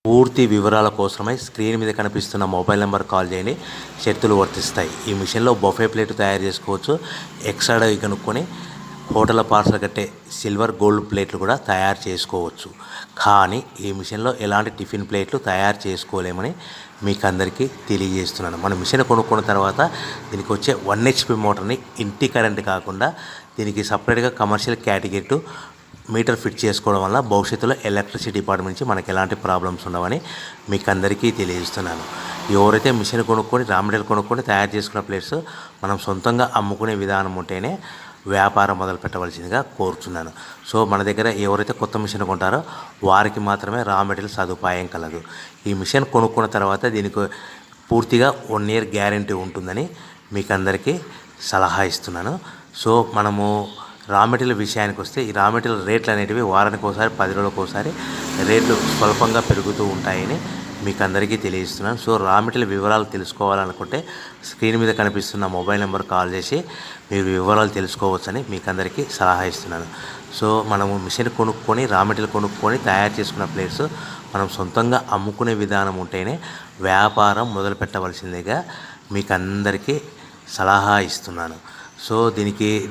పూర్తి వివరాల కోసమై స్క్రీన్ మీద కనిపిస్తున్న మొబైల్ నెంబర్ కాల్ చేయండి. షరతులు వర్తిస్తాయి. ఈ మిషన్లో బొఫే ప్లేట్ తయారు చేసుకోవచ్చు. ఎక్స్ట్రా డై కనుక్కొని హోటల్ పార్సల్ కట్టే సిల్వర్ గోల్డ్ ప్లేట్లు కూడా తయారు చేసుకోవచ్చు. కానీ ఈ మిషన్లో ఎలాంటి టిఫిన్ ప్లేట్లు తయారు చేసుకోలేమని మీకు అందరికీ తెలియజేస్తున్నాను. మన మిషన్ కొనుక్కున్న తర్వాత దీనికి వచ్చే 1 HP మోటార్ని ఇంటి కరెంట్ కాకుండా దీనికి సపరేట్గా కమర్షియల్ కేటగిరీ మీటర్ ఫిట్ చేసుకోవడం వల్ల భవిష్యత్తులో ఎలక్ట్రిసిటీ డిపార్ట్మెంట్ నుంచి మనకి ఎలాంటి ప్రాబ్లమ్స్ ఉండవని మీకు అందరికీ తెలియజేస్తున్నాను. ఎవరైతే మిషన్ కొనుక్కొని రా మెటీరియల్ కొనుక్కొని తయారు చేసుకున్న ప్లేట్స్ మనం సొంతంగా అమ్ముకునే విధానం ఉంటేనే వ్యాపారం మొదలు పెట్టవలసిందిగా కోరుతున్నాను. సో మన దగ్గర ఎవరైతే కొత్త మిషన్ కొంటారో వారికి మాత్రమే రా మెటీరియల్ సదుపాయం కలదు. ఈ మిషన్ కొనుక్కున్న తర్వాత దీనికి పూర్తిగా 1 year గ్యారంటీ ఉంటుందని మీకు అందరికీ సలహా ఇస్తున్నాను. సో మనము రా మెటీరియల్ విషయానికి వస్తే ఈ రా మెటీరియల్ రేట్లు అనేటివి వారానికి ఒకసారి 10 రోజులకు ఒకసారి రేట్లు స్వల్పంగా పెరుగుతూ ఉంటాయని మీకు అందరికీ తెలియజేస్తున్నాను. సో రా మెటీరియల్ వివరాలు తెలుసుకోవాలనుకుంటే స్క్రీన్ మీద కనిపిస్తున్న మొబైల్ నెంబర్ కాల్ చేసి మీరు వివరాలు తెలుసుకోవచ్చని మీకు అందరికీ సలహా ఇస్తున్నాను. సో మనము మిషన్ కొనుక్కొని రా మెటీరియల్ కొనుక్కొని తయారు చేసుకున్న ప్లేట్స్ మనం సొంతంగా అమ్ముకునే విధానం ఉంటేనే వ్యాపారం మొదలు పెట్టవలసిందిగా మీకు అందరికీ సలహా ఇస్తున్నాను. సో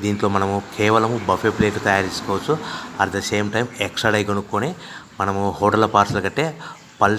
దీంట్లో మనము కేవలము బఫే ప్లేట్ తయారు చేసుకోవచ్చు. At the same time extra die కొనుక్కొని మనము హోటల్ పార్సల్ కట్టే